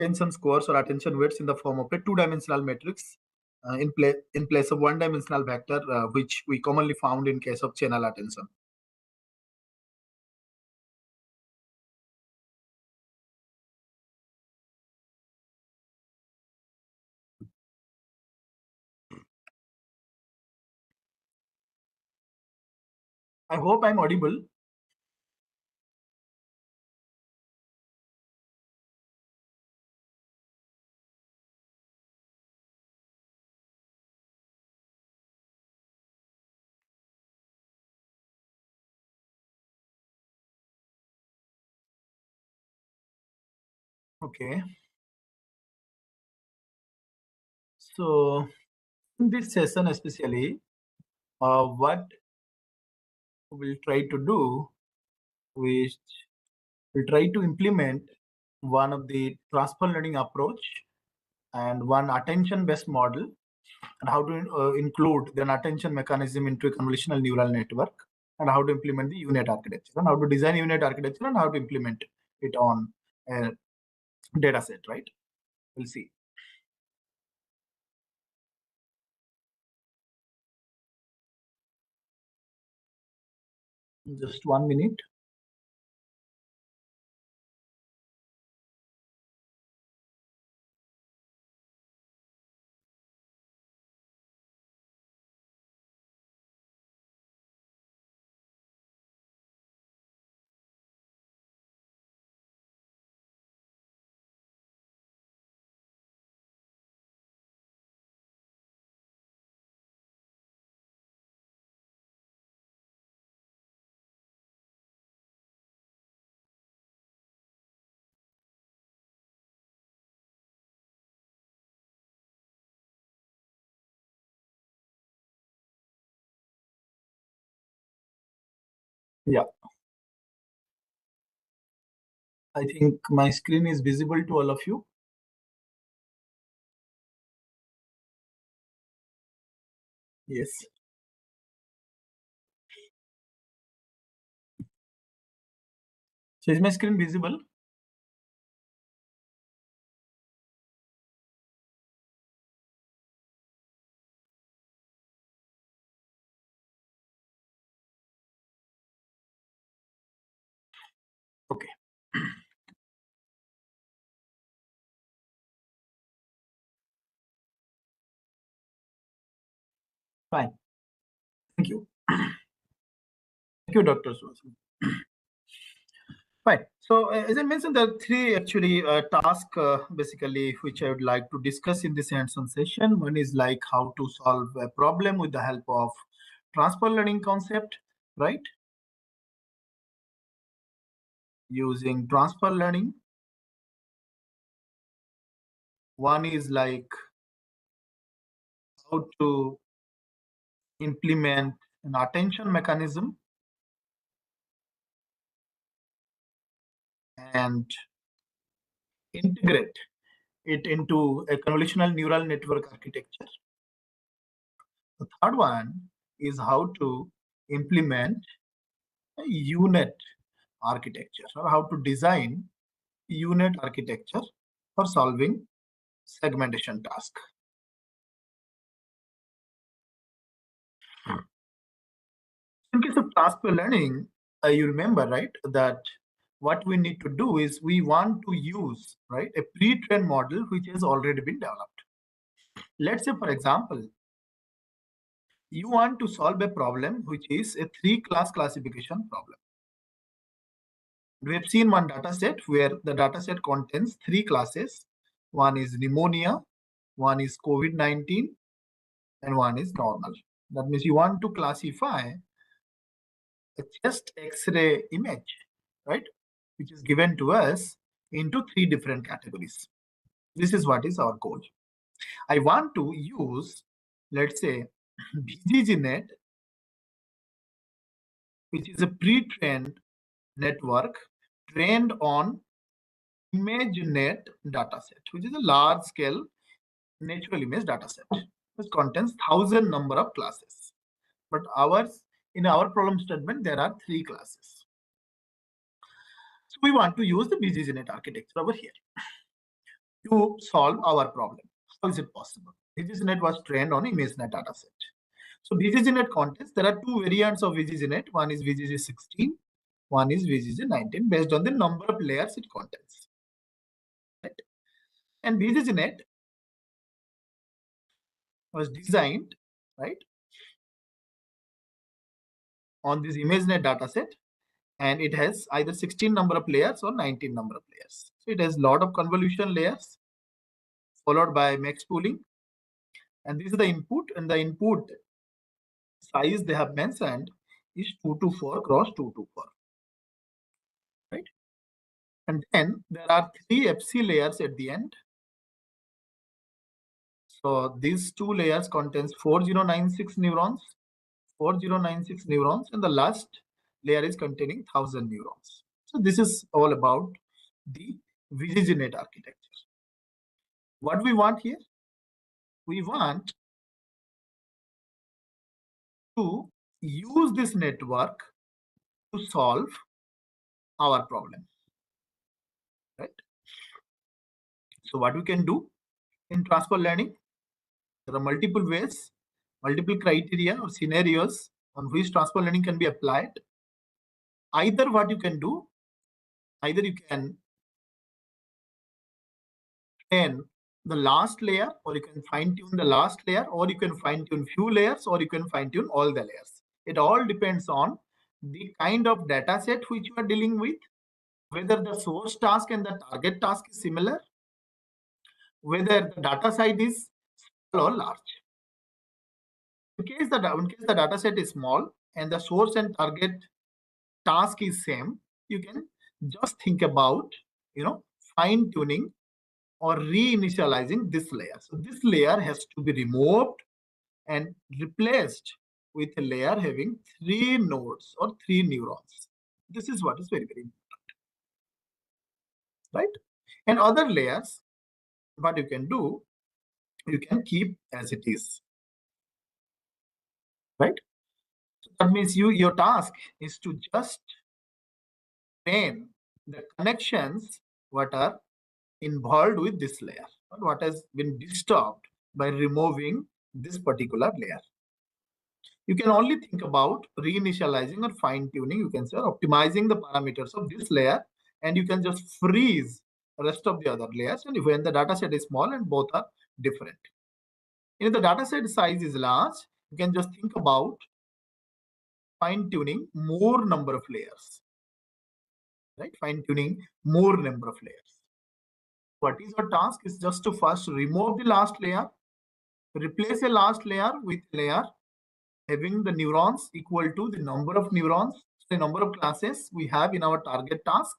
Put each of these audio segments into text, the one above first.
attention scores or attention weights in the form of a two-dimensional matrix in place of one-dimensional vector, which we commonly found in case of channel attention. I hope I'm audible. Okay. So in this session especially, what we'll try to do, we will try to implement one of the transfer learning approach and one attention-based model, and how to include an attention mechanism into a convolutional neural network, and how to implement the unit architecture, and how to design unit architecture, and how to implement it on a data set, right? We'll see. Just 1 minute. Yeah, I think my screen is visible to all of you. Yes. So is my screen visible? Okay. Fine. Thank you. Thank you, Dr. Suhasan. Fine. So as I mentioned, there are three actually tasks basically which I would like to discuss in this hands-on session. One is like how to solve a problem with the help of transfer learning concept, right? Using transfer learning. One is like how to implement an attention mechanism and integrate it into a convolutional neural network architecture. The third one is how to implement a unit architecture, or how to design unit architecture for solving segmentation task. In case of transfer learning, you remember, right, that what we need to do is we want to use, right, a pre-trained model which has already been developed. Let's say, for example, you want to solve a problem which is a 3-class classification problem. We have seen one data set where the data set contains 3 classes. One is pneumonia, one is COVID-19, and one is normal. That means you want to classify a chest X-ray image, right, which is given to us into 3 different categories. This is what is our goal. I want to use, let's say, BGGNet, which is a pre-trained network trained on ImageNet dataset, which is a large-scale natural image dataset, which contains 1,000 number of classes. But in our problem statement, there are 3 classes. So we want to use the BGGNet architecture over here. to solve our problem. How is it possible? VGGNet was trained on ImageNet dataset. So VGGNet contains, there are two variants of VGGNet. One is VGG16, one is VGG19, based on the number of layers it contains. Right? And VGGNet was designed, right, on this ImageNet dataset, and it has either 16 number of layers or 19 number of layers. So it has a lot of convolution layers followed by max pooling, and this is the input, and the input size they have mentioned is 224 cross 224, right? And then there are 3 FC layers at the end. So these 2 layers contains 4096 neurons, 4096 neurons, and the last layer is containing 1000 neurons. So this is all about the VGGNet architecture. What we want here? We want to use this network to solve our problem, right? So what we can do in transfer learning, there are multiple ways, multiple criteria or scenarios on which transfer learning can be applied. Either what you can do, either you can train the last layer, or you can fine tune the last layer, or you can fine tune few layers, or you can fine tune all the layers. It all depends on the kind of data set which you are dealing with, whether the source task and the target task is similar, whether the data size is small or large. In case the data set is small and the source and target task is same, you can just think about, fine tuning or reinitializing this layer. So this layer has to be removed and replaced with a layer having 3 nodes or 3 neurons. This is what is very, very important, right? And other layers, what you can do, you can keep as it is, right? So that means your task is to just train the connections what are involved with this layer, what has been disturbed by removing this particular layer. You can only think about reinitializing or fine-tuning, you can say, or optimizing the parameters of this layer, and you can just freeze the rest of the other layers, and when the data set is small and both are different. If the data set size is large, you can just think about fine-tuning more number of layers, right? Fine-tuning more number of layers. What is your task is just to first remove the last layer, replace a last layer with layer having the neurons equal to the number of neurons, the number of classes we have in our target task.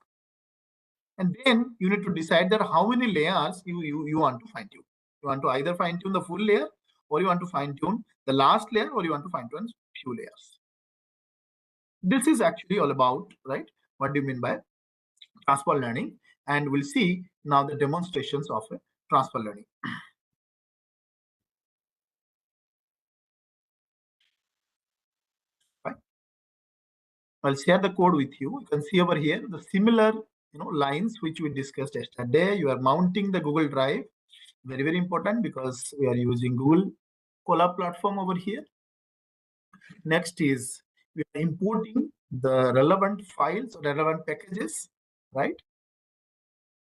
And then you need to decide that how many layers you want to fine tune. You want to either fine tune the full layer, or you want to fine tune the last layer, or you want to fine tune few layers. This is actually all about, right? What do you mean by transfer learning? And we'll see now the demonstrations of transfer learning. Right. I'll share the code with you. You can see over here the similar lines which we discussed yesterday. You are mounting the Google Drive. Very, very important because we are using Google Colab platform over here. Next is we are importing the relevant files, relevant packages, right?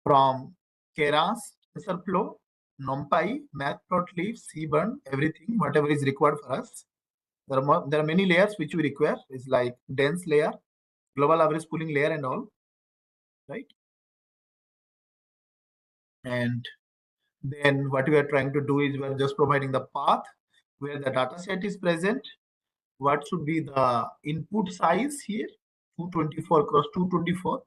From Keras, TensorFlow, NumPy, Matplotlib, Cburn, everything, whatever is required for us. There are many layers which we require. It's like dense layer, global average pooling layer, and all, right? And then what we are trying to do is we are just providing the path where the data set is present. What should be the input size here? 224 cross 224,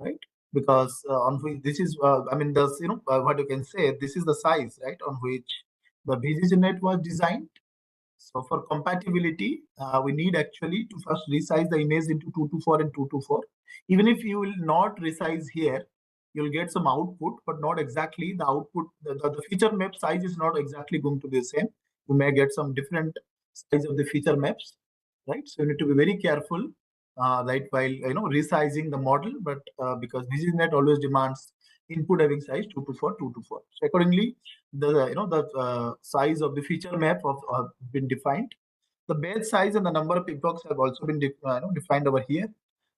right? Because on which this is, I mean, what you can say, this is the size, right, on which the VGGNet was designed. So for compatibility, we need actually to first resize the image into 224 and 224. Even if you will not resize here, you'll get some output, but not exactly the output. The feature map size is not exactly going to be the same. You may get some different size of the feature maps, right? So you need to be very careful, right, while resizing the model. But because VGGNet always demands input having size 224, 224. So accordingly, the size of the feature map have been defined. The base size and the number of epochs have also been defined over here.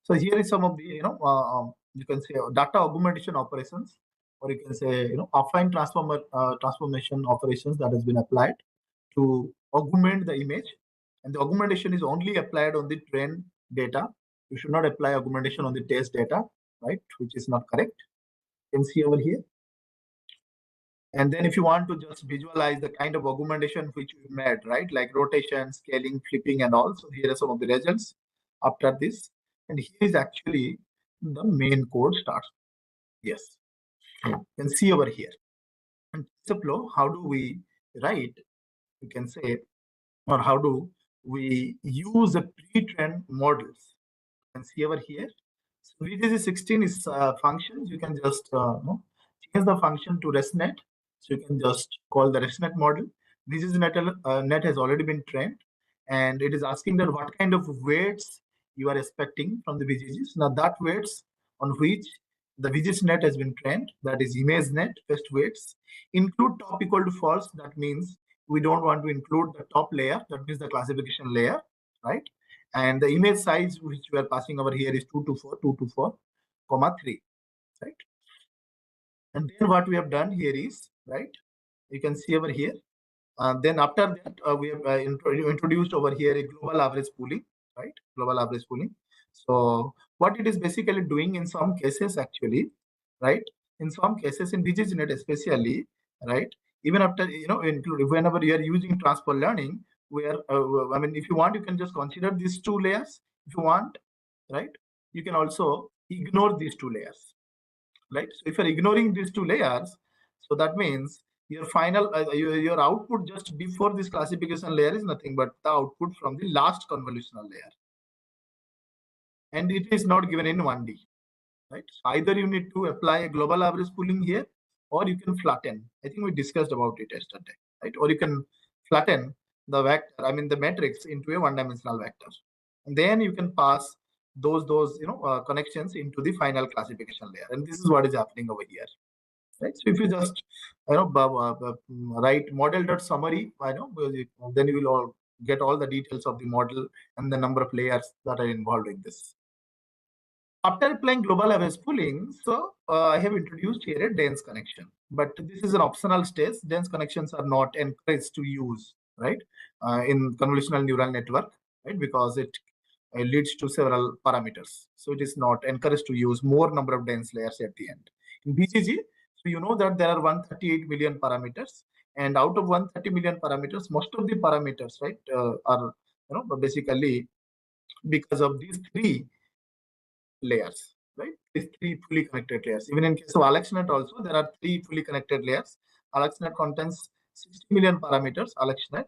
So here is some of the you can say data augmentation operations, or you can say affine transformation operations that has been applied to augment the image. And the augmentation is only applied on the trained data. You should not apply augmentation on the test data, right? Which is not correct. You can see over here. And then if you want to just visualize the kind of augmentation which we made, right? Like rotation, scaling, flipping, and all. So here are some of the results after this. And here is actually the main code starts. Yes. You can see over here. And flow, how do we write? You can say, or how do we use the pre-trained models? You can see over here. So VGG16 is functions. You can just change the function to ResNet. So you can just call the ResNet model. VGG net has already been trained, and it is asking that what kind of weights you are expecting from the VGGs. Now that weights on which the VGG net has been trained, that is ImageNet first weights, include top equal to false. That means we don't want to include the top layer. That means the classification layer, right? And the image size which we are passing over here is 224, comma 3, right? And then what we have done here is, right, you can see over here. Then after that, we have introduced over here a global average pooling, right? Global average pooling. So what it is basically doing in some cases actually, right? In some cases in DigiGenet especially, right? Even after, whenever you are using transfer learning, where, I mean, if you want, you can just consider these two layers. If you want, right? You can also ignore these two layers, right? So if you're ignoring these two layers, so that means your final your output just before this classification layer is nothing but the output from the last convolutional layer, and it is not given in 1D, right? So either you need to apply a global average pooling here, or you can flatten. I think we discussed about it yesterday, right? Or you can flatten the vector, I mean the matrix, into a one-dimensional vector, and then you can pass those connections into the final classification layer, and this is what is happening over here. Right. So if you just write model.summary, then you will all get all the details of the model and the number of layers that are involved in this. After applying global average pooling, so I have introduced here a dense connection, but this is an optional stage. Dense connections are not encouraged to use, right, in convolutional neural network, right, because it leads to several parameters. So it is not encouraged to use more number of dense layers at the end. In BGG, so you know that there are 138 million parameters, and out of 130 million parameters, most of the parameters, right, are basically because of these three layers, right? These three fully connected layers. Even in case of AlexNet also, there are three fully connected layers. AlexNet contains 60 million parameters, AlexNet,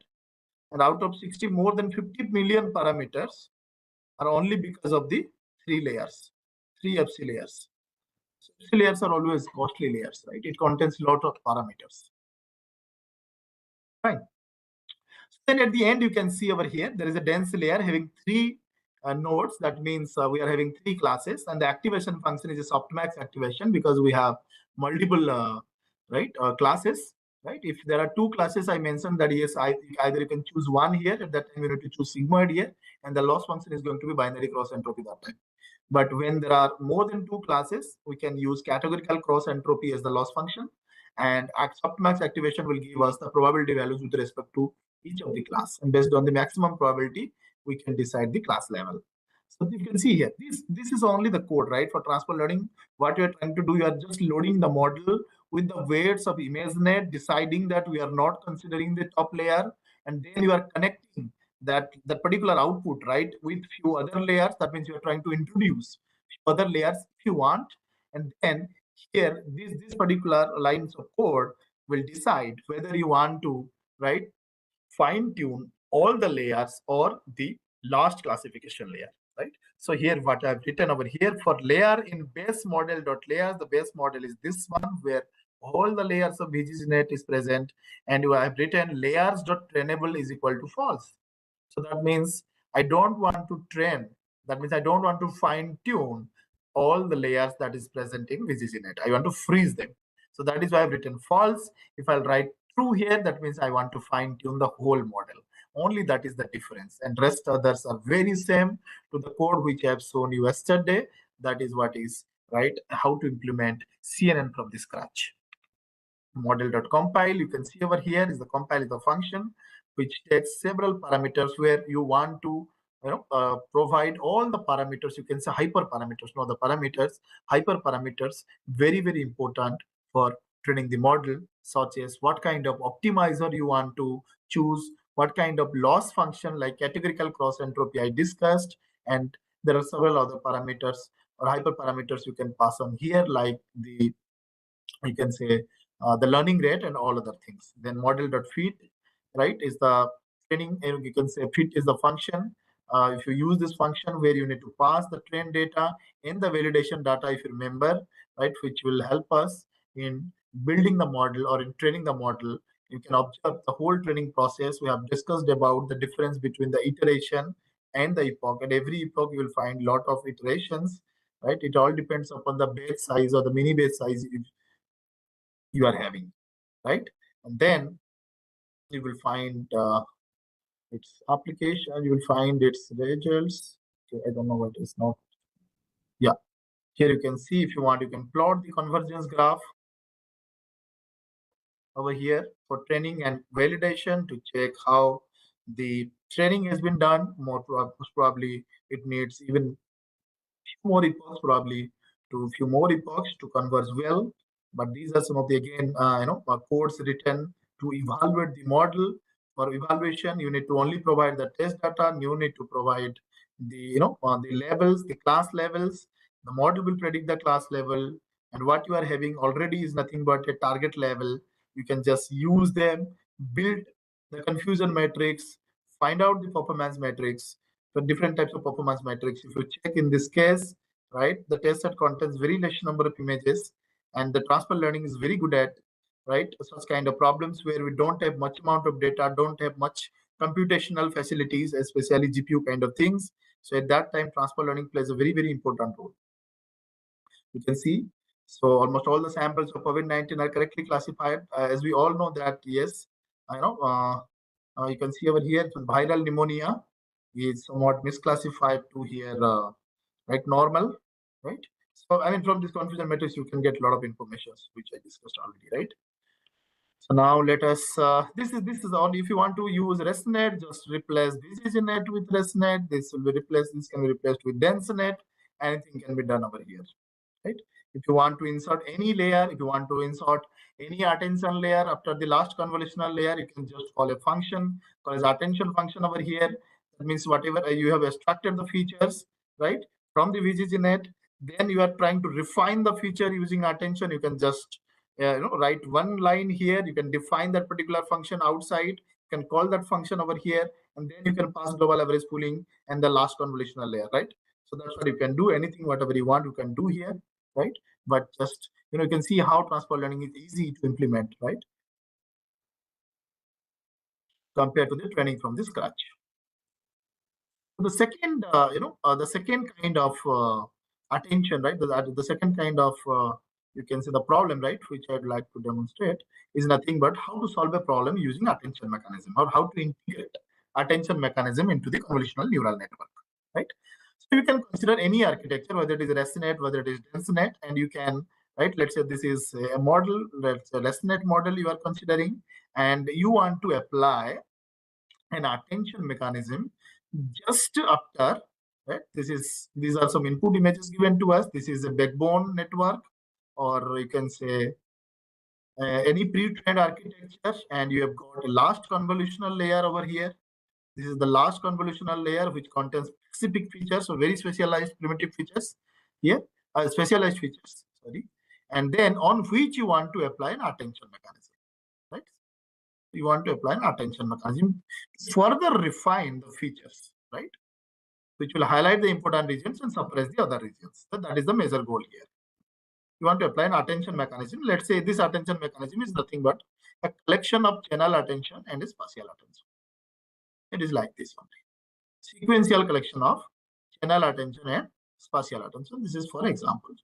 and out of 60, more than 50 million parameters are only because of the three layers, three FC layers. So FC layers are always costly layers, right? It contains a lot of parameters. Fine. So then at the end, you can see over here, there is a dense layer having three nodes. That means we are having three classes, and the activation function is a softmax activation because we have multiple classes, right? If there are two classes, I mentioned that yes, either you can choose one here. At that time, you need to choose sigmoid here, and the loss function is going to be binary cross entropy that time. But when there are more than two classes, we can use categorical cross entropy as the loss function, and softmax activation will give us the probability values with respect to each of the class, and based on the maximum probability, we can decide the class level. So you can see here, this is only the code, right? For transfer learning, what you are trying to do, you are just loading the model with the weights of ImageNet, deciding that we are not considering the top layer, and then you are connecting that particular output, right, with few other layers. That means you are trying to introduce other layers if you want, and then here this particular lines of code will decide whether you want to, right, fine tune all the layers or the last classification layer, right? So here what I've written over here for layer in base model dot layers, the base model is this one where all the layers of VGGNet is present, and you have written layers dot trainable is equal to false. So that means I don't want to train. That means I don't want to fine tune all the layers that is present in VGGNet. I want to freeze them. So that is why I've written false. If I'll write true here, that means I want to fine tune the whole model. Only that is the difference. And rest others are very same to the code which I have shown you yesterday. That is what is right, how to implement CNN from the scratch. Model.compile, you can see over here is the compile is the function which takes several parameters where you want to provide all the parameters. You can say hyperparameters, not the parameters, hyperparameters, very important for training the model, such as what kind of optimizer you want to choose, what kind of loss function like categorical cross entropy I discussed, and there are several other parameters or hyperparameters you can pass on here, like the, you can say, the learning rate and all other things. Then model.fit, right, is the training, and you can say fit is the function. If you use this function where you need to pass the train data and the validation data, if you remember, right, which will help us in building the model or in training the model. You can observe the whole training process. We have discussed about the difference between the iteration and the epoch. And every epoch you will find lot of iterations, right? It all depends upon the batch size or the mini batch size you are having, right? And then you will find its application, you will find its results. Okay, I don't know what is not. Yeah, here you can see, if you want, you can plot the convergence graph over here for training and validation to check how the training has been done. Most probably it needs even more epochs, probably to few more epochs to converge well. But these are some of the, again, codes written to evaluate the model. For evaluation, you need to only provide the test data. You need to provide the, the levels, the class levels. The model will predict the class level, and what you are having already is nothing but a target level. You can just use them, build the confusion matrix, find out the performance matrix, for different types of performance metrics. If you check in this case, right, the test set contains very less number of images, and the transfer learning is very good at, right, such kind of problems where we don't have much amount of data, don't have much computational facilities, especially GPU kind of things. So at that time, transfer learning plays a very important role. You can see, so almost all the samples of COVID-19 are correctly classified. As we all know that, yes, I know, you can see over here, viral pneumonia is somewhat misclassified to here, right, normal, right? So, I mean, from this confusion matrix, you can get a lot of information, which I discussed already, right? So now let us, this is all. If you want to use ResNet, just replace VGGNet with ResNet. This will be replaced, this can be replaced with DenseNet. Anything can be done over here, right? If you want to insert any layer, if you want to insert any attention layer after the last convolutional layer, you can just call a function, call as attention function over here. That means whatever you have extracted the features, right, from the VGGNet, then you are trying to refine the feature using attention. You can just write one line here. You can define that particular function outside. You can call that function over here, and then you can pass global average pooling and the last convolutional layer, right? So that's what you can do. Anything, whatever you want, you can do here, right? But just, you can see how transfer learning is easy to implement, right? Compared to the training from the scratch. The second, the second kind of attention, right? The second kind of, you can say, the problem, right, which I'd like to demonstrate is nothing but how to solve a problem using attention mechanism, or how to integrate attention mechanism into the convolutional neural network, right? So you can consider any architecture, whether it is ResNet, whether it is DenseNet, and you can, right, let's say this is a model, let's say ResNet model you are considering, and you want to apply an attention mechanism just after, right, these are some input images given to us. This is a backbone network, or you can say any pre-trained architecture, and you have got a last convolutional layer over here. This is the last convolutional layer which contains specific features, so very specialized primitive features here, specialized features, sorry, and then on which you want to apply an attention mechanism, right? You want to apply an attention mechanism to further refine the features, right, which will highlight the important regions and suppress the other regions. So that is the major goal here. You want to apply an attention mechanism. Let's say this attention mechanism is nothing but a collection of channel attention and a spatial attention. It is like this one. Sequential collection of channel attention and spatial attention. This is for example.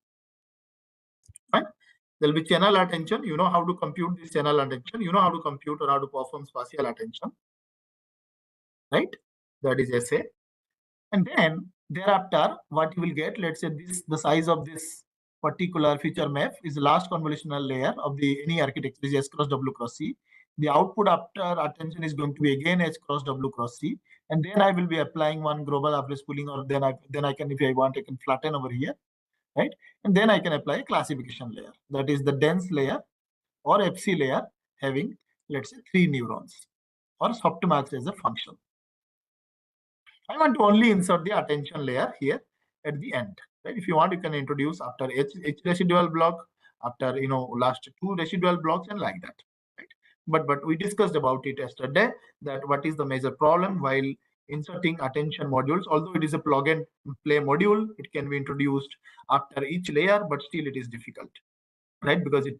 Fine. There will be channel attention. You know how to compute this channel attention. You know how to compute or how to perform spatial attention. Right? That is SA. And then thereafter, what you will get, let's say this, the size of this particular feature map is the last convolutional layer of the any architecture is S cross W cross C. The output after attention is going to be again H cross W cross C. And then I will be applying one global average pooling, or then I can, if I want, I can flatten over here, right? And then I can apply a classification layer. That is the dense layer or FC layer having, let's say, 3 neurons or softmax as a function. I want to only insert the attention layer here at the end. Right? If you want, you can introduce after H residual block, after last 2 residual blocks, and like that. Right? But we discussed about it yesterday, that what is the major problem while inserting attention modules. Although it is a plug and play module, it can be introduced after each layer, but still it is difficult, right? Because it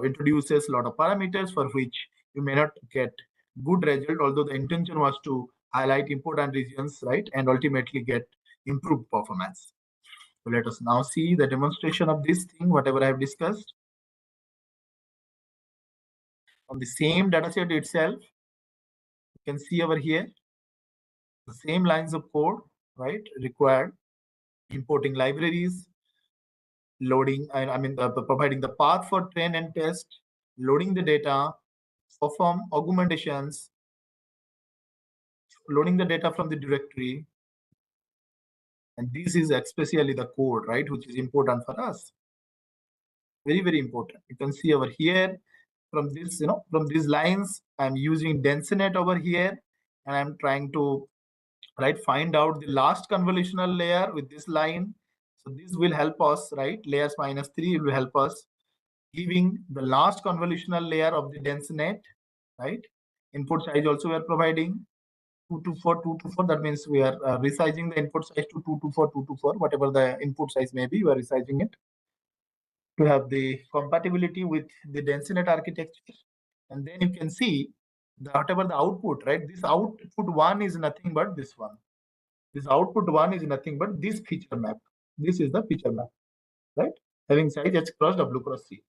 introduces a lot of parameters for which you may not get good result, although the intention was to highlight important regions, right, and ultimately get improved performance. So let us now see the demonstration of this thing, whatever I have discussed. On the same dataset itself, you can see over here the same lines of code, right, required: importing libraries, loading, providing the path for train and test, loading the data, perform augmentations, loading the data from the directory. And this is especially the code, right, which is important for us. Very, very important. You can see over here from this, from these lines, I'm using DenseNet over here, and I'm trying to, right, find out the last convolutional layer with this line. So this will help us, right? Layers -3 will help us giving the last convolutional layer of the DenseNet, right? Input size also we are providing 224, 224. That means we are resizing the input size to 224, 224, whatever the input size may be, we are resizing it to have the compatibility with the DenseNet architecture. And then you can see whatever the output, right? This output 1 is nothing but this one. This output 1 is nothing but this feature map. This is the feature map, right? Having size H cross W cross C.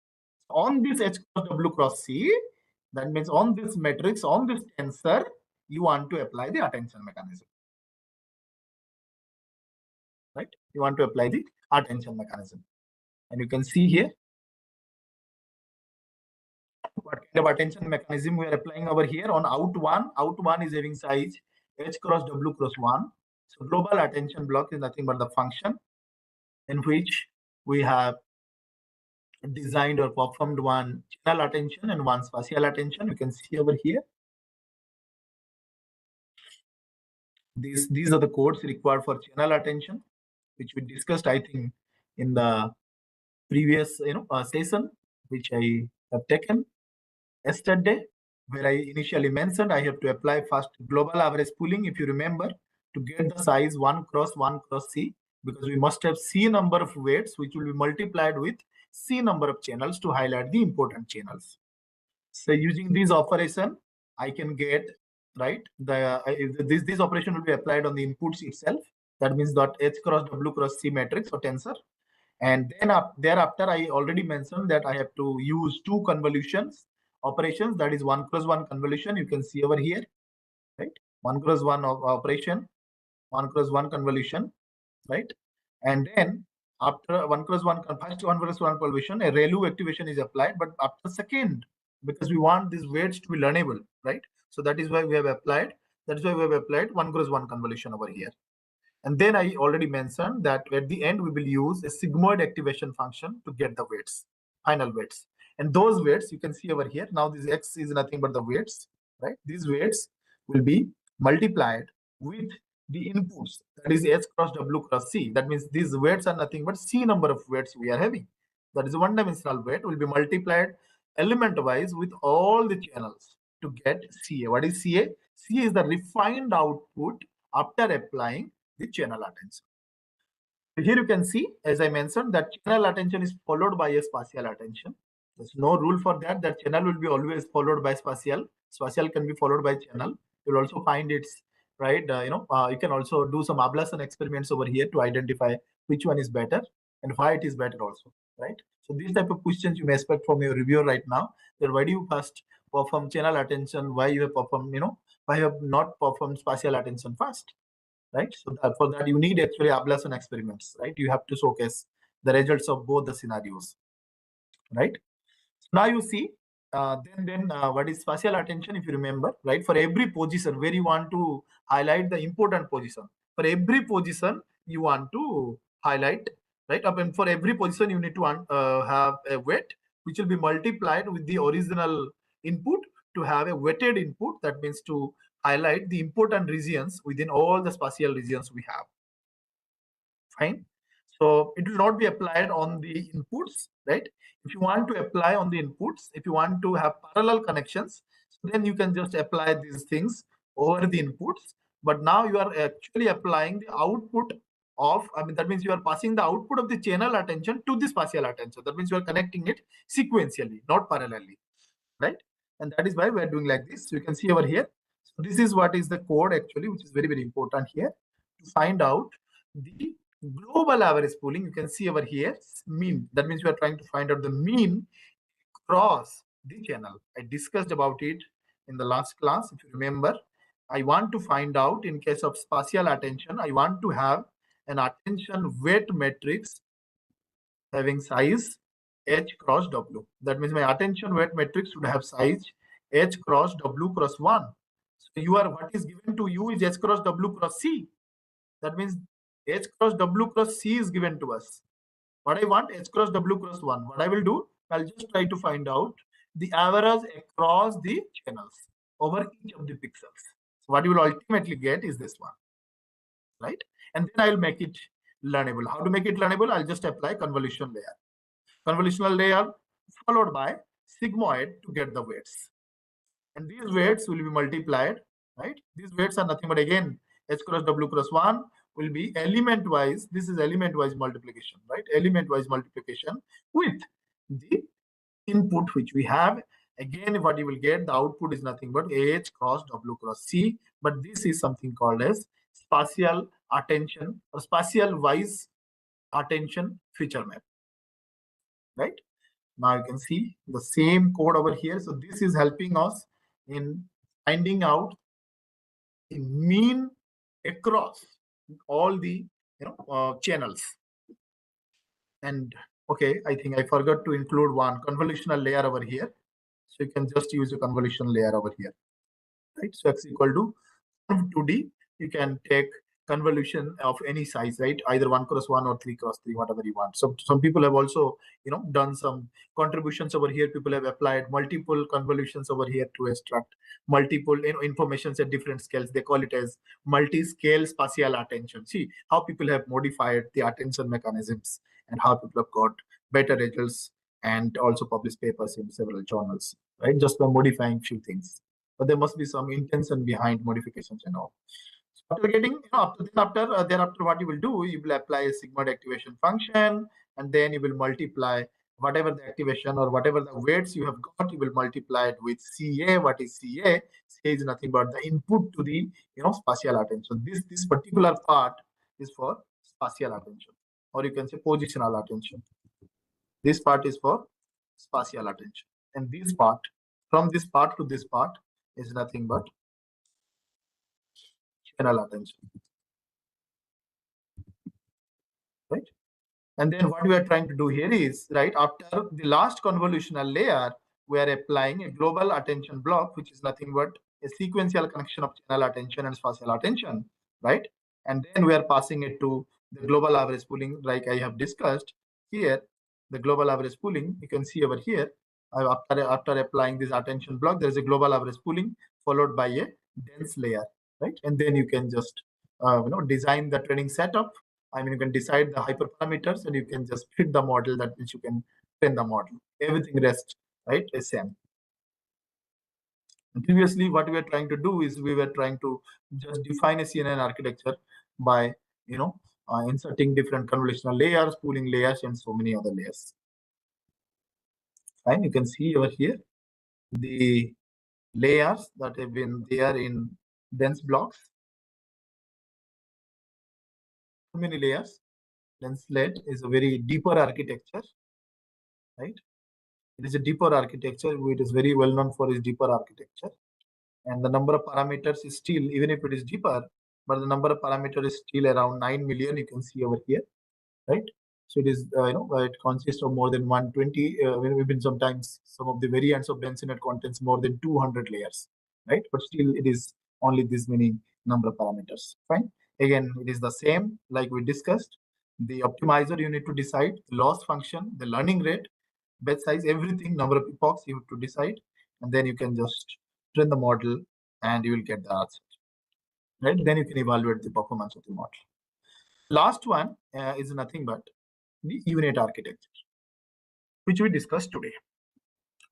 On this H cross W cross C, that means on this matrix, on this tensor, you want to apply the attention mechanism, right? You want to apply the attention mechanism. And you can see here what kind of attention mechanism we are applying over here on out1. Out1 is having size H cross W cross 1. So global attention block is nothing but the function in which we have designed or performed one channel attention and one spatial attention. You can see over here. These are the codes required for channel attention, which we discussed, I think, in the previous session, which I have taken yesterday, where I initially mentioned I have to apply first global average pooling, if you remember, to get the size 1 cross 1 cross C, because we must have C number of weights, which will be multiplied with C number of channels to highlight the important channels. So using this operation, I can get, right, this operation will be applied on the inputs itself. That means dot H cross W cross C matrix or tensor. And then thereafter, I already mentioned that I have to use 2 convolutions operations. That is 1 cross 1 convolution. You can see over here, right? 1 cross 1 operation, 1 cross 1 convolution, right? And then after 1 cross 1, first 1 cross 1 convolution, a ReLU activation is applied. But after second, because we want these weights to be learnable, right? So that is why we have applied. That is why we have applied 1 cross 1 convolution over here. And then I already mentioned that at the end, we will use a sigmoid activation function to get the weights, final weights. And those weights you can see over here. Now this X is nothing but the weights, right? These weights will be multiplied with the inputs, that is H cross W cross C. That means these weights are nothing but C number of weights we are having. That is a one-dimensional weight will be multiplied element-wise with all the channels to get CA. What is CA? CA is the refined output after applying the channel attention. Here you can see, as I mentioned, that channel attention is followed by a spatial attention. There's no rule for that. That channel will be always followed by spatial. Spatial can be followed by channel. You'll also find its right? You can also do some ablation experiments over here to identify which one is better and why it is better also, right? So these type of questions you may expect from your reviewer right now. That why do you first perform channel attention? Why you have performed, why you have not performed spatial attention first, right? So for that you need actually ablation experiments, right? You have to showcase the results of both the scenarios, right? So now you see, then what is spatial attention? If you remember, right, for every position where you want to highlight the important position, for every position you want to highlight, right? And for every position you need to have a weight which will be multiplied with the original input to have a weighted input. That means to highlight the important regions within all the spatial regions we have. Fine. So it will not be applied on the inputs, right? If you want to apply on the inputs, if you want to have parallel connections, so then you can just apply these things over the inputs. But now you are actually applying the output of, I mean, that means you are passing the output of the channel attention to the spatial attention. That means you are connecting it sequentially, not parallelly, right? And that is why we are doing like this. So you can see over here. So this is what is the code actually, which is very, very important here to find out the global average pooling. You can see over here mean. That means you are trying to find out the mean across the channel. I discussed about it in the last class. If you remember, I want to find out in case of spatial attention, I want to have an attention weight matrix having size H cross W. That means my attention weight matrix should have size H cross W cross 1. So what is given to you is H cross W cross C. That means H cross W cross C is given to us. What I want, H cross W cross 1. What I will do, I'll just try to find out the average across the channels over each of the pixels. So what you will ultimately get is this one, right? And then I'll make it learnable. How to make it learnable? I'll just apply convolution layer. Convolutional layer followed by sigmoid to get the weights. And these weights will be multiplied, right? These weights are nothing but again, H cross W cross 1 will be element wise. This is element wise multiplication, right? Element wise multiplication with the input which we have. Again, what you will get, the output is nothing but H cross W cross C. But this is something called as spatial attention or spatial wise attention feature map, right? Now you can see the same code over here. So this is helping us in finding out the mean across all the channels. And okay, I think I forgot to include one convolutional layer over here. So you can just use a convolution layer over here, right? So x equal to 2D, you can take convolution of any size, right? Either 1 cross 1 or 3 cross 3, whatever you want. So some people have also, done some contributions over here. People have applied multiple convolutions over here to extract multiple, informations at different scales. They call it as multi-scale spatial attention. See how people have modified the attention mechanisms and how people have got better results and also published papers in several journals, right? Just by modifying few things, but there must be some intention behind modifications and all. So after getting, thereafter, what you will do, you will apply a sigmoid activation function, and then you will multiply whatever the activation or whatever the weights you have got, you will multiply it with CA. What is CA? CA is nothing but the input to the spatial attention. This particular part is for spatial attention, or you can say positional attention. This part is for spatial attention, and this part, from this part to this part, is nothing but channel attention, right? And then what we are trying to do here is, right, after the last convolutional layer, we are applying a global attention block, which is nothing but a sequential connection of channel attention and spatial attention, right? And then we are passing it to the global average pooling, like I have discussed here. The global average pooling, you can see over here, after applying this attention block, there is a global average pooling followed by a dense layer, right? And then you can just design the training setup. I mean, you can decide the hyperparameters and you can just fit the model that which you can train the model. Everything rests, right, is same. And previously, what we were trying to do is we were trying to just define a CNN architecture by, inserting different convolutional layers, pooling layers, and so many other layers. Fine, you can see over here the layers that have been there in dense blocks. too many layers. Lenslet is a very deeper architecture, right? It is a deeper architecture. It is very well known for its deeper architecture. And the number of parameters is still, even if it is deeper, but the number of parameters is still around 9 million. You can see over here, right? So it is, it consists of more than 120. Even sometimes some of the variants of densinet contains more than 200 layers, right? But still, it is only this many number of parameters. Fine. Again, it is the same like we discussed. The optimizer you need to decide the loss function, the learning rate, batch size, everything, number of epochs you have to decide, and then you can just train the model, and you will get the answer. Right? Then you can evaluate the performance of the model. Last one is nothing but the unit architecture, which we discussed today.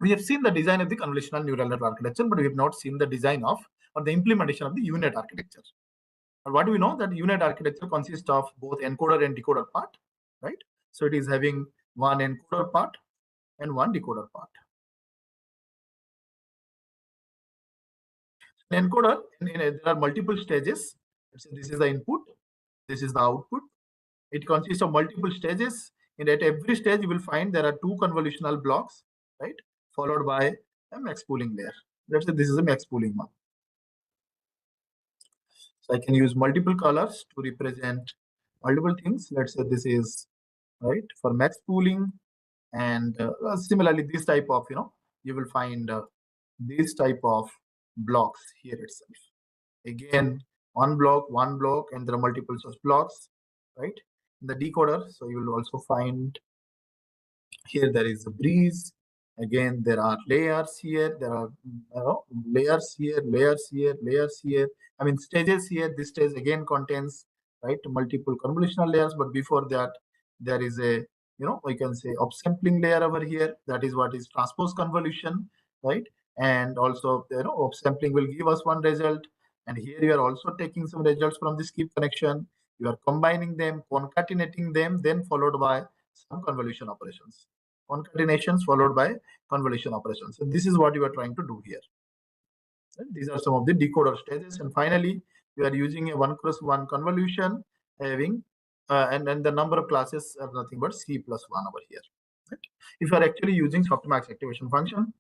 We have seen the design of the convolutional neural network architecture, but we have not seen the design of or the implementation of the unit architecture. And what do we know? That unit architecture consists of both encoder and decoder part, right? So it is having one encoder part and one decoder part. An encoder, there are multiple stages. So this is the input, this is the output. It consists of multiple stages, and at every stage you will find there are two convolutional blocks, right? Followed by a max pooling layer. Let's say this is a max pooling one. So I can use multiple colors to represent multiple things. Let's say this is right for max pooling, and similarly this type of you will find this type of blocks here itself. Again, one block, and there are multiple such blocks, right? In the decoder, so you will also find here there is a breeze. Again, there are layers here. There are layers here, layers here, layers here. I mean stages here. This stage again contains right multiple convolutional layers. But before that, there is a we can say upsampling layer over here. That is what is transpose convolution, right? And also upsampling will give us one result. And here you are also taking some results from the skip connection. You are combining them, concatenating them, then followed by some convolution operations. Concatenations followed by convolution operations. So this is what you are trying to do here. Right? These are some of the decoder stages. And finally, you are using a 1x1 convolution having and then the number of classes are nothing but C plus 1 over here. Right? If you are actually using softmax activation function,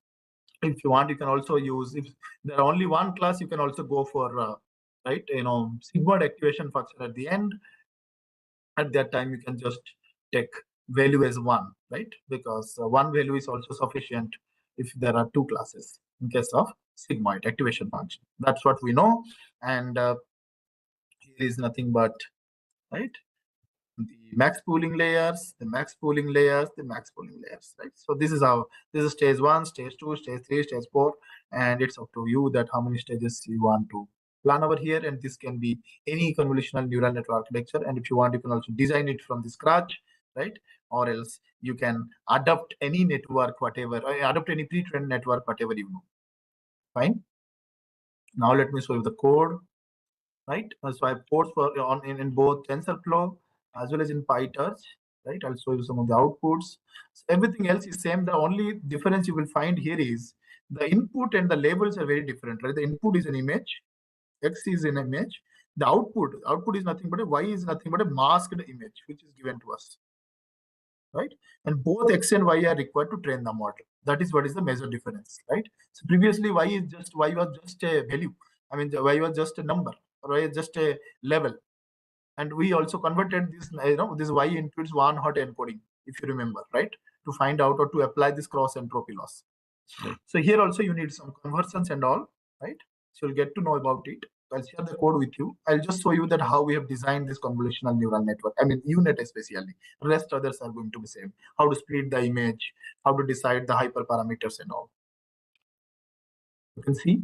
if you want, you can also use, if there are only one class, you can also go for right sigmoid activation function at the end. At that time you can just take value as 1, right? Because one value is also sufficient if there are two classes in case of sigmoid activation function. That's what we know. And here is nothing but right the max pooling layers, the max pooling layers, the max pooling layers, right? So this is how, this is stage 1, stage 2, stage 3, stage 4, and it's up to you that how many stages you want to plan over here. And this can be any convolutional neural network architecture, and if you want, you can also design it from the scratch, right? Or else you can adopt any network, whatever, or adopt any pre-trained network, whatever you know. Fine. Now let me show you the code, right? So I have codes for in both TensorFlow as well as in PyTorch, right? I'll show you some of the outputs. So everything else is same. The only difference you will find here is the input and the labels are very different, right? The input is an image, X is an image. The output is nothing but a Y is nothing but a masked image which is given to us, right? And both X and Y are required to train the model. That is what is the major difference, right? So previously Y was just a value. I mean, the Y was just a number, or Y is just a level. And we also converted this, this Y into its one hot encoding, if you remember, right? To find out or to apply this cross entropy loss. So here also you need some conversions and all, right? So you'll get to know about it. I'll share the code with you. I'll just show you that how we have designed this convolutional neural network. I mean, UNet especially. Rest others are going to be same. How to split the image, how to decide the hyperparameters and all. You can see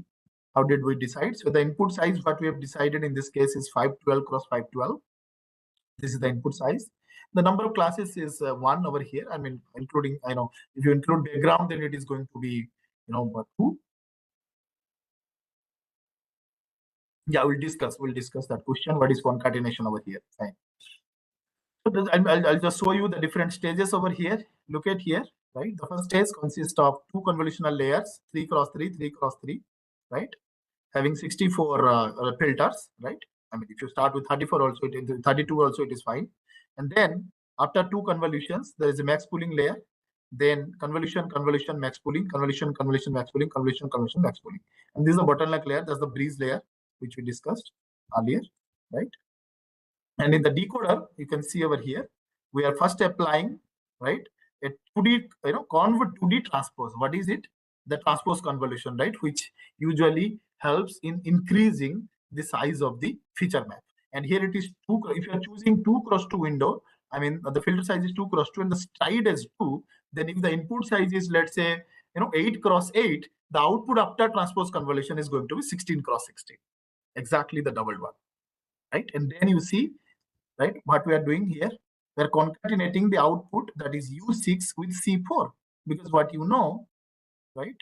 how did we decide. So the input size, what we have decided in this case is 512 cross 512. This is the input size. The number of classes is 1 over here. I mean, including, if you include background, then it is going to be, 2. Yeah, we'll discuss that question. What is concatenation over here? Fine. So I'll just show you the different stages over here. Look at here, right? The first stage consists of two convolutional layers, 3 cross 3, 3 cross 3, right? Having 64 filters, right? I mean, if you start with 34 also, 32 also, it is fine. And then after two convolutions, there is a max pooling layer. Then convolution, convolution, max pooling, convolution, convolution, max pooling, convolution, convolution, max pooling. And this is the bottleneck layer. That's the breeze layer, which we discussed earlier, right? And in the decoder, you can see over here, we are first applying, right, a 2D, convert 2D transpose. What is it? The transpose convolution, right, which usually helps in increasing the size of the feature map. And here it is two. If you are choosing 2x2 window, I mean the filter size is 2x2 and the stride is 2. Then if the input size is, let's say, 8x8, the output after transpose convolution is going to be 16x16, exactly the doubled one, right? And then you see, right, what we are doing here, we are concatenating the output, that is U6 with C4, because what you know, right,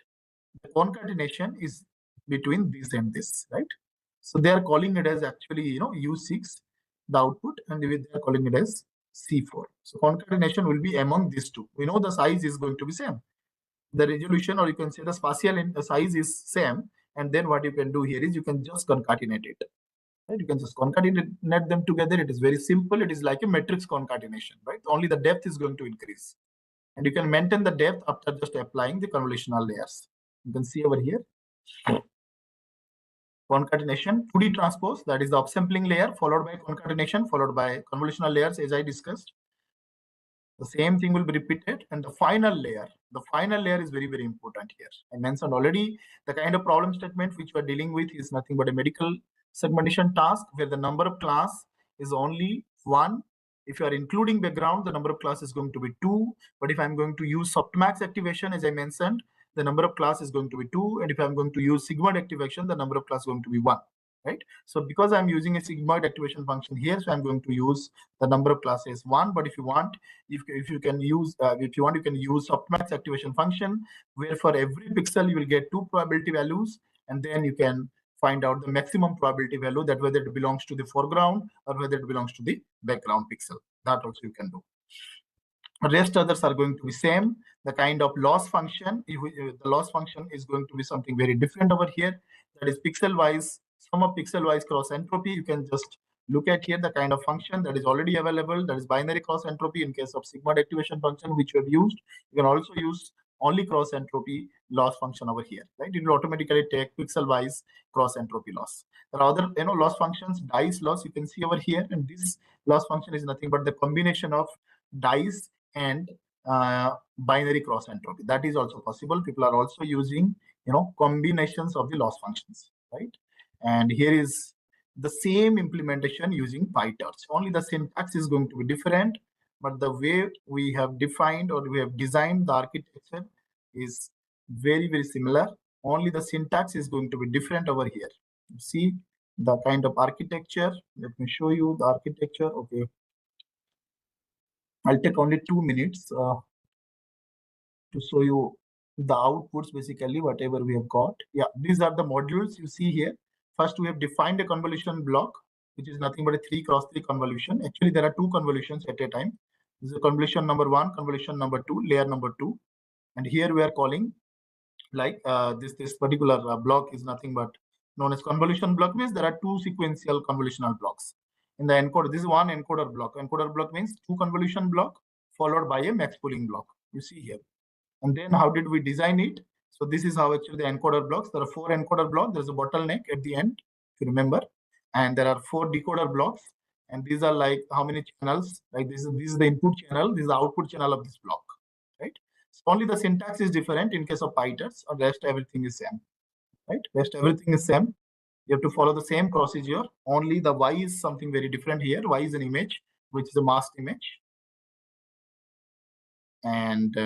the concatenation is between this and this, right? So they are calling it as actually, U6, the output, and they are calling it as C4. So concatenation will be among these two. We know the size is going to be same. The resolution, or you can say the spatial size is same. And then what you can do here is you can just concatenate it. Right? You can just concatenate them together. It is very simple. It is like a matrix concatenation, right? Only the depth is going to increase. And you can maintain the depth after just applying the convolutional layers. You can see over here. Concatenation, 2D transpose, that is the upsampling layer, followed by concatenation, followed by convolutional layers, as I discussed. The same thing will be repeated. And the final layer is very, very important here. I mentioned already the kind of problem statement which we are dealing with is nothing but a medical segmentation task where the number of class is only 1. If you are including background, the number of class is going to be 2. But if I'm going to use softmax activation, as I mentioned, the number of class is going to be 2. And if I'm going to use sigmoid activation, the number of class is going to be 1. Right? So because I'm using a sigmoid activation function here, so I'm going to use the number of classes 1. But if you want, if you can use, you can use softmax activation function, where for every pixel you will get 2 probability values, and then you can find out the maximum probability value, that whether it belongs to the foreground or whether it belongs to the background pixel. That also you can do. Rest others are going to be same. The kind of loss function, the loss function is going to be something very different over here. That is pixel wise, sum of pixel wise cross entropy. You can just look at here the kind of function that is already available. That is binary cross entropy in case of sigmoid activation function, which you have used. You can also use only cross entropy loss function over here, right? It will automatically take pixel wise cross entropy loss. There are other loss functions, dice loss, you can see over here, and this loss function is nothing but the combination of dice and binary cross entropy. That is also possible. People are also using combinations of the loss functions, right? And here is the same implementation using PyTorch. Only the syntax is going to be different, but the way we have defined or we have designed the architecture is very, very similar. Only the syntax is going to be different over here. You see the kind of architecture. Let me show you the architecture. Okay, I'll take only 2 minutes to show you the outputs, basically whatever we have got. Yeah, these are the modules you see here. First, we have defined a convolution block, which is nothing but a 3x3 convolution. Actually, there are 2 convolutions at a time. This is convolution number 1, convolution number 2, layer number 2. And here we are calling like this particular block is nothing but known as convolution block. Means there are 2 sequential convolutional blocks. In the encoder, this is one encoder block. Encoder block means 2 convolution block followed by a max pooling block. You see here. And then how did we design it? So this is how actually the encoder blocks. There are 4 encoder blocks. There's a bottleneck at the end, if you remember. And there are 4 decoder blocks. And these are like how many channels? Like this is the input channel. This is the output channel of this block, right? So only the syntax is different in case of PyTorch, or rest everything is same, right? Rest everything is same. You have to follow the same procedure. Only the Y is something very different here. Y is an image, which is a masked image. And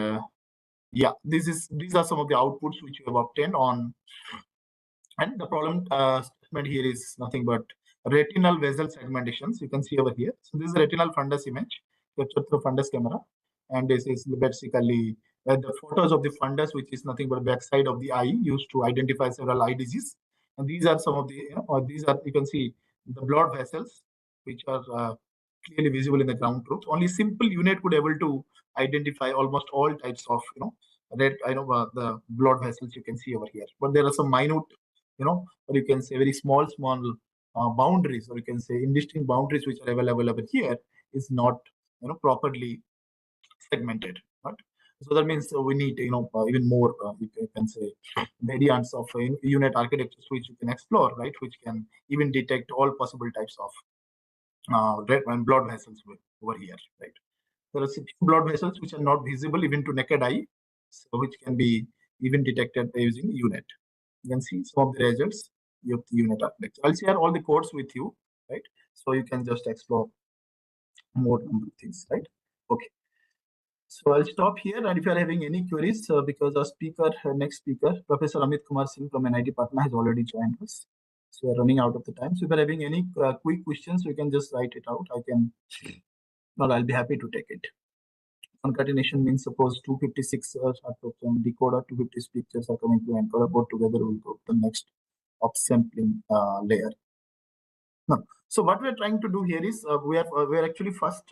yeah, these are some of the outputs which we have obtained on. And the problem statement here is nothing but retinal vessel segmentations. You can see over here. So this is a retinal fundus image captured through fundus camera, and this is basically the photos of the fundus, which is nothing but backside of the eye, used to identify several eye diseases. And these are some of the, these are, you can see the blood vessels, which are clearly visible in the ground truth. Only simple unit could able to identify almost all types of the blood vessels you can see over here. But there are some minute, or you can say very small boundaries, or you can say indistinct boundaries which are available over here is not properly segmented. Right? So that means we need even more you can say variants of unit architectures which you can explore, right? Which can even detect all possible types of red and blood vessels over here, right? There are few blood vessels which are not visible even to naked eye, so which can be even detected by using unit. You can see some of the results of the unit architecture. I'll share all the codes with you, right? So you can just explore more number of things, right? Okay. So I'll stop here, and if you are having any queries, because our speaker, next speaker, Professor Amit Kumar Singh from NIT Patna has already joined us. So we're running out of the time. So if you're having any quick questions, you can just write it out. Well, I'll be happy to take it. Concatenation means suppose 256 are from decoder, 256 pictures are coming to encoder, both together will go to the next upsampling layer. No. So what we are trying to do here is we are actually first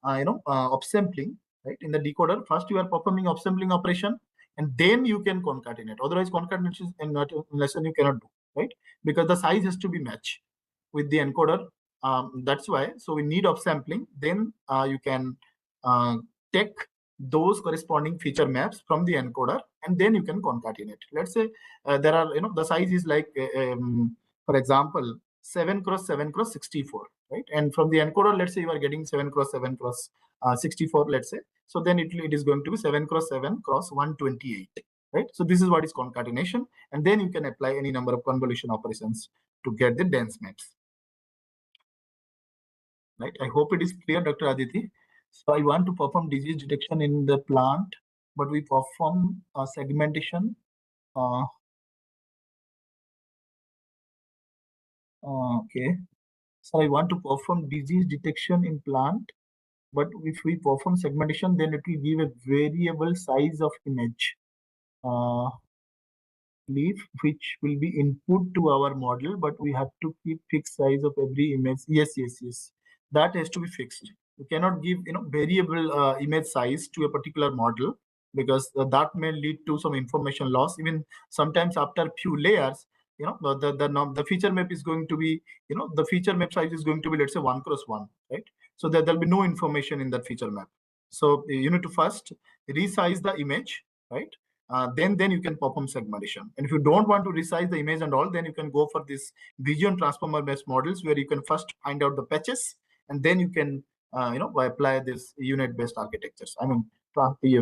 upsampling, right? In the decoder, first you are performing upsampling operation, and then you can concatenate. Otherwise, concatenation in lesson you cannot do, right? Because the size has to be matched with the encoder. That's why. So we need upsampling. Then you can uh, take those corresponding feature maps from the encoder, and then you can concatenate. Let's say there are the size is like for example 7 cross 7 cross 64, right? And from the encoder, let's say you are getting 7 cross 7 cross 64, let's say. So then it is going to be 7 cross 7 cross 128, right? So this is what is concatenation, and then you can apply any number of convolution operations to get the dense maps, right? I hope it is clear, Dr. Aditi. So I want to perform disease detection in the plant, but we perform segmentation. Okay. So I want to perform disease detection in plant, but if we perform segmentation, then it will give a variable size of image uh, leaf, which will be input to our model, but we have to keep fixed size of every image. Yes, yes, yes. That has to be fixed. You cannot give variable image size to a particular model, because that may lead to some information loss. Even sometimes after few layers, the feature map is going to be the feature map size is going to be, let's say, 1 cross 1, right? So there'll be no information in that feature map. So you need to first resize the image, right? Then you can perform segmentation. And if you don't want to resize the image and all, then you can go for this vision transformer based models, where you can first find out the patches, and then you can apply this unit based architectures. I mean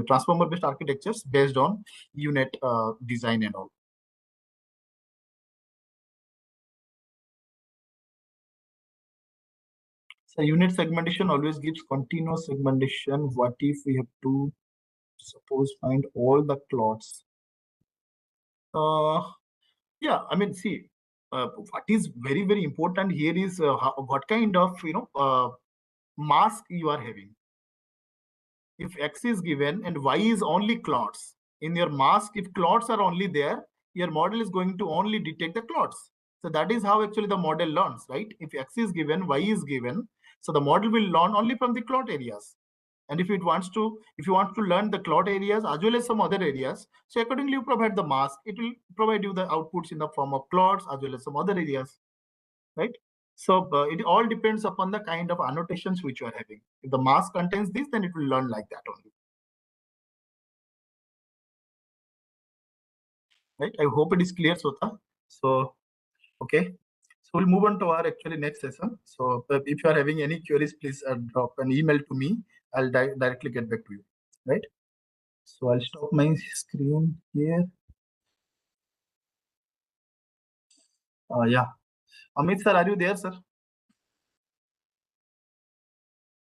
transformer based architectures based on unit design and all. So unit segmentation always gives continuous segmentation. What if we have to suppose find all the clots? Yeah, I mean, see, what is very, very important here is what kind of mask you are having. If X is given and Y is only clots in your mask, if clots are only there, your model is going to only detect the clots. So that is how actually the model learns, right? If X is given, Y is given, so the model will learn only from the clot areas. And if you want to learn the clot areas as well as some other areas, so accordingly you provide the mask. It will provide you the outputs in the form of clots as well as some other areas, right? So it all depends upon the kind of annotations which you are having. If the mask contains this, then it will learn like that only, right? I hope it is clear, Sota. So okay, so we'll move on to our actually next session. So if you are having any queries, please drop an email to me. I'll directly get back to you, right? So I'll stop my screen here. Yeah. Amit sir, are you there, sir?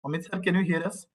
Amit sir, can you hear us?